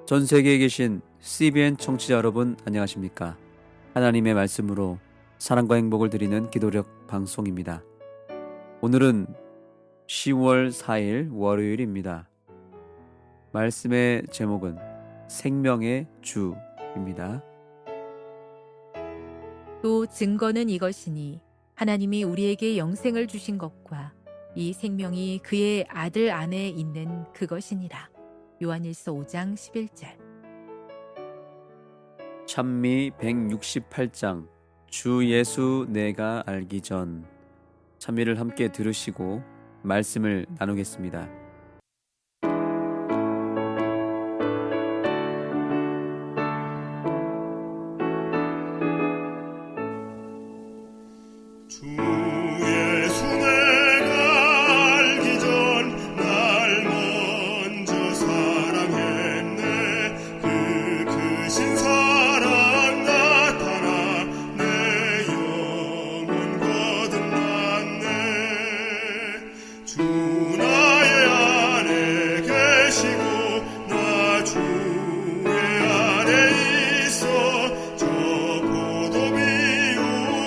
전 세계에 계신 CBN 청취자 여러분 안녕하십니까? 하나님의 말씀으로 사랑과 행복을 드리는 기도력 방송입니다. 오늘은 10월 4일 월요일입니다. 말씀의 제목은 생명의 주입니다. 또 증거는 이것이니 하나님이 우리에게 영생을 주신 것과 이 생명이 그의 아들 안에 있는 그것이니라. 요한일서 5장 11절. 찬미 168장 주 예수 내가 알기 전. 찬미를 함께 들으시고 말씀을 나누겠습니다. 주 예수 내가 알기 전 날 먼저 사랑했네. 그 크신 사랑 나타나 내 영혼 거듭났네. 주 나의 안에 계시고 나 주의 안에 있어. 저 포도비유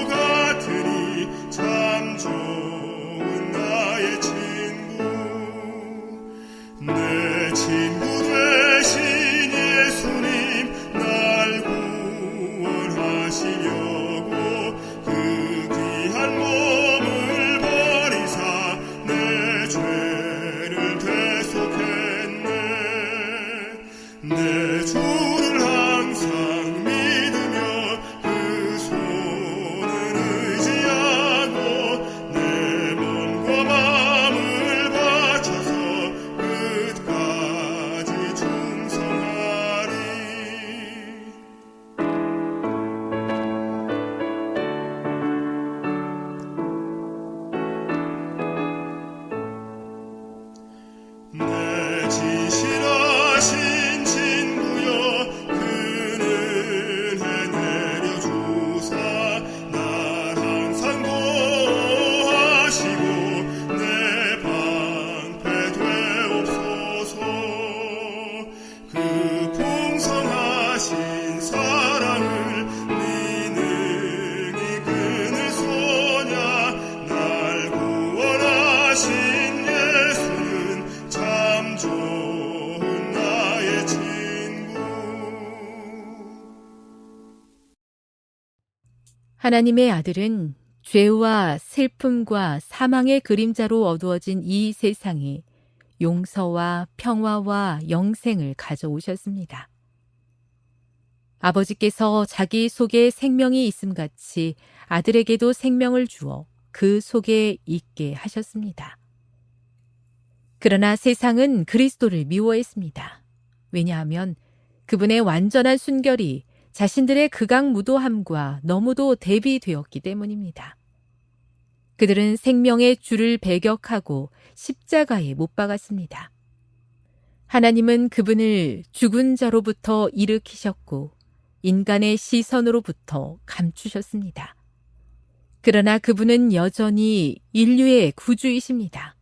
같으니 참 좋은 나의 친구. 내 친구 되신 예수님 날 구원하시려고 그 귀한 몸을 버리사 내 죄를 대속했네. 내 주를 항상 믿으며 그 손을 의지하고 내 몸과 마음을 바쳐서 끝까지 충성하리. 내 지실하신 친구여 그 은혜 내려주사 날 항상 보호하시고 내 방패 되옵소서. 그 풍성하신 사랑을 능히 그늘 소냐. 날 구원하신 예수는 참 좋은 나의 친구. 하나님의 아들은 죄와 슬픔과 사망의 그림자로 어두워진 이 세상에 용서와 평화와 영생을 가져오셨습니다. 아버지께서 자기 속에 생명이 있음같이 아들에게도 생명을 주어 그 속에 있게 하셨습니다. 그러나 세상은 그리스도를 미워했습니다. 왜냐하면 그분의 완전한 순결이 자신들의 극악무도함과 너무도 대비되었기 때문입니다. 그들은 생명의 주를 배격하고 십자가에 못 박았습니다. 하나님은 그분을 죽은 자로부터 일으키셨고 인간의 시선으로부터 감추셨습니다. 그러나 그분은 여전히 인류의 구주이십니다.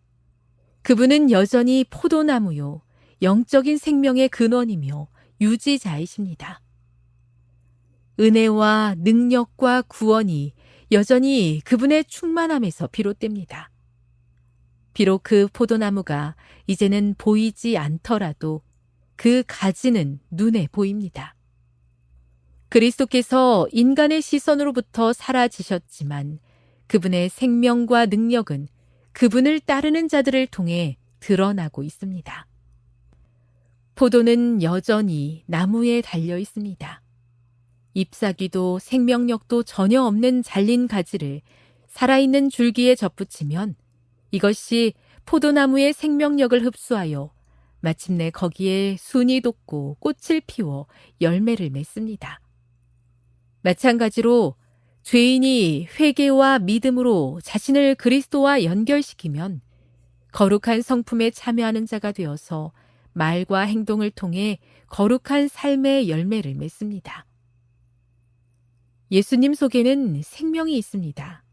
그분은 여전히 포도나무요, 영적인 생명의 근원이며 유지자이십니다. 은혜와 능력과 구원이 여전히 그분의 충만함에서 비롯됩니다. 비록 그 포도나무가 이제는 보이지 않더라도 그 가지는 눈에 보입니다. 그리스도께서 인간의 시선으로부터 사라지셨지만 그분의 생명과 능력은 그분을 따르는 자들을 통해 드러나고 있습니다. 포도는 여전히 나무에 달려 있습니다. 잎사귀도 생명력도 전혀 없는 잘린 가지를 살아있는 줄기에 접붙이면 이것이 포도나무의 생명력을 흡수하여 마침내 거기에 순이 돋고 꽃을 피워 열매를 맺습니다. 마찬가지로 죄인이 회개와 믿음으로 자신을 그리스도와 연결시키면 거룩한 성품에 참여하는 자가 되어서 말과 행동을 통해 거룩한 삶의 열매를 맺습니다. 예수님 속에는 생명이 있습니다.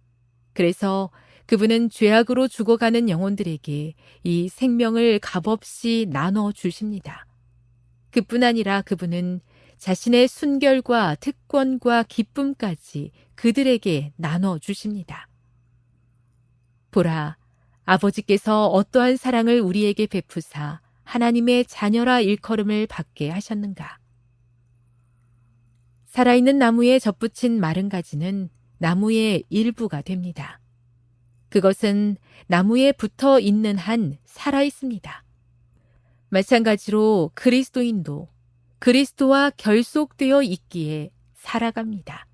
그래서 그분은 죄악으로 죽어가는 영혼들에게 이 생명을 값없이 나눠 주십니다. 그뿐 아니라 그분은 자신의 순결과 특권과 기쁨까지 그들에게 나눠 주십니다. 보라, 아버지께서 어떠한 사랑을 우리에게 베푸사 하나님의 자녀라 일컬음을 받게 하셨는가. 살아있는 나무에 접붙인 마른 가지는 나무의 일부가 됩니다. 그것은 나무에 붙어 있는 한 살아있습니다. 마찬가지로 그리스도인도 그리스도와 결속되어 있기에 살아갑니다.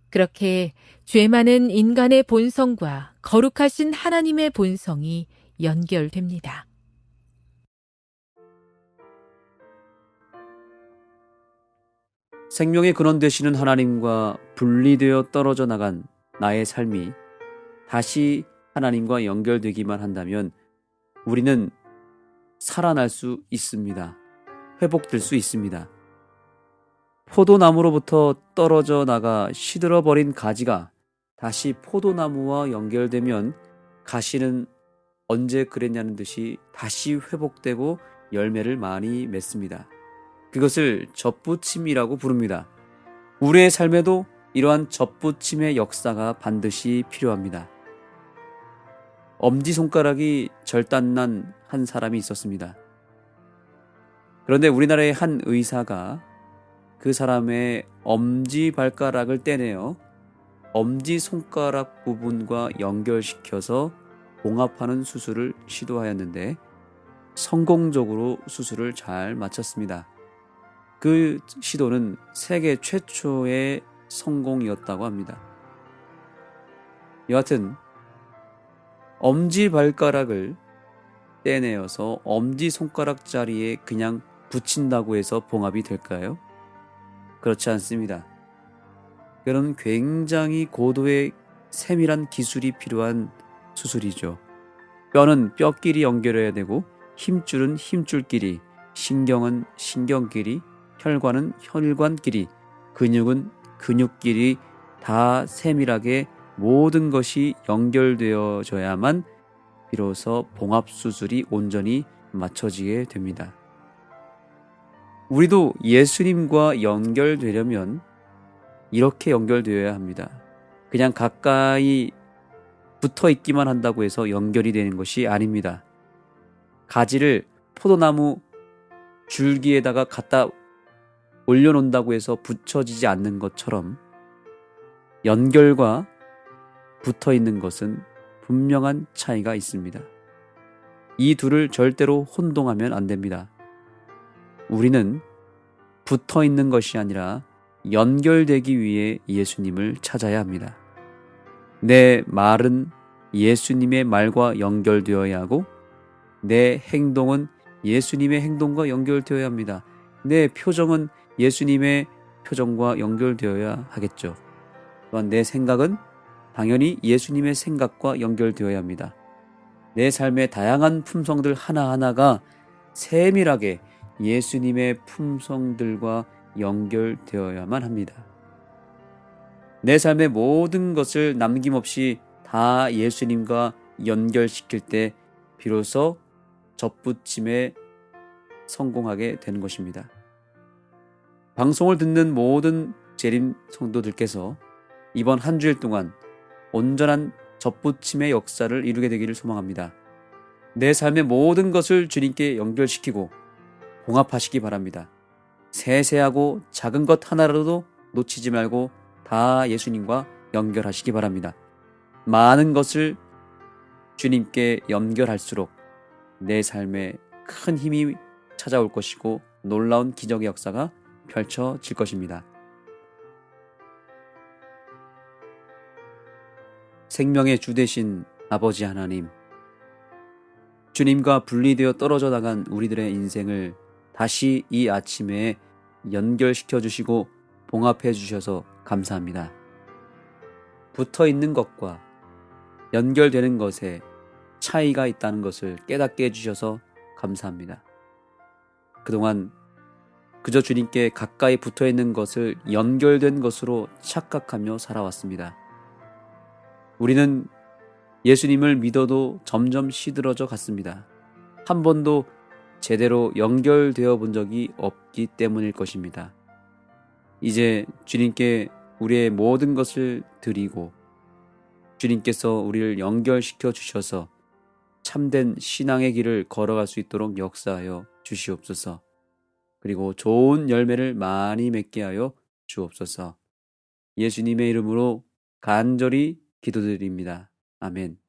그렇게 죄 많은 인간의 본성과 거룩하신 하나님의 본성이 연결됩니다. 생명의 근원 되시는 하나님과 분리되어 떨어져 나간 나의 삶이 다시 하나님과 연결되기만 한다면 우리는 살아날 수 있습니다. 회복될 수 있습니다. 포도나무로부터 떨어져 나가 시들어버린 가지가 다시 포도나무와 연결되면 가시는 언제 그랬냐는 듯이 다시 회복되고 열매를 많이 맺습니다. 그것을 접붙임이라고 부릅니다. 우리의 삶에도 이러한 접붙임의 역사가 반드시 필요합니다. 엄지손가락이 절단난 한 사람이 있었습니다. 그런데 우리나라의 한 의사가 그 사람의 엄지발가락을 떼내어 엄지손가락 부분과 연결시켜서 봉합하는 수술을 시도하였는데 성공적으로 수술을 잘 마쳤습니다. 그 시도는 세계 최초의 성공이었다고 합니다. 여하튼 엄지발가락을 떼내어서 엄지손가락 자리에 그냥 붙인다고 해서 봉합이 될까요? 그렇지 않습니다. 그런 굉장히 고도의 세밀한 기술이 필요한 수술이죠. 뼈는 뼈끼리 연결해야 되고 힘줄은 힘줄끼리, 신경은 신경끼리, 혈관은 혈관끼리, 근육은 근육끼리 다 세밀하게 모든 것이 연결되어져야만 비로소 봉합수술이 온전히 맞춰지게 됩니다. 우리도 예수님과 연결되려면 이렇게 연결되어야 합니다. 그냥 가까이 붙어 있기만 한다고 해서 연결이 되는 것이 아닙니다. 가지를 포도나무 줄기에다가 갖다 올려놓는다고 해서 붙여지지 않는 것처럼 연결과 붙어 있는 것은 분명한 차이가 있습니다. 이 둘을 절대로 혼동하면 안 됩니다. 우리는 붙어 있는 것이 아니라 연결되기 위해 예수님을 찾아야 합니다. 내 말은 예수님의 말과 연결되어야 하고 내 행동은 예수님의 행동과 연결되어야 합니다. 내 표정은 예수님의 표정과 연결되어야 하겠죠. 또한 내 생각은 당연히 예수님의 생각과 연결되어야 합니다. 내 삶의 다양한 품성들 하나하나가 세밀하게 예수님의 품성들과 연결되어야만 합니다. 내 삶의 모든 것을 남김없이 다 예수님과 연결시킬 때 비로소 접붙임에 성공하게 되는 것입니다. 방송을 듣는 모든 재림 성도들께서 이번 한 주일 동안 온전한 접붙임의 역사를 이루게 되기를 소망합니다. 내 삶의 모든 것을 주님께 연결시키고 봉합하시기 바랍니다. 세세하고 작은 것 하나라도 놓치지 말고 다 예수님과 연결하시기 바랍니다. 많은 것을 주님께 연결할수록 내 삶에 큰 힘이 찾아올 것이고 놀라운 기적의 역사가 펼쳐질 것입니다. 생명의 주 되신 아버지 하나님, 주님과 분리되어 떨어져 나간 우리들의 인생을 다시 이 아침에 연결시켜 주시고 봉합해 주셔서 감사합니다. 붙어 있는 것과 연결되는 것에 차이가 있다는 것을 깨닫게 해주셔서 감사합니다. 그동안 그저 주님께 가까이 붙어 있는 것을 연결된 것으로 착각하며 살아왔습니다. 우리는 예수님을 믿어도 점점 시들어져 갔습니다. 한 번도 제대로 연결되어 본 적이 없기 때문일 것입니다. 이제 주님께 우리의 모든 것을 드리고 주님께서 우리를 연결시켜 주셔서 참된 신앙의 길을 걸어갈 수 있도록 역사하여 주시옵소서. 그리고 좋은 열매를 많이 맺게 하여 주옵소서. 예수님의 이름으로 간절히 기도드립니다. 아멘.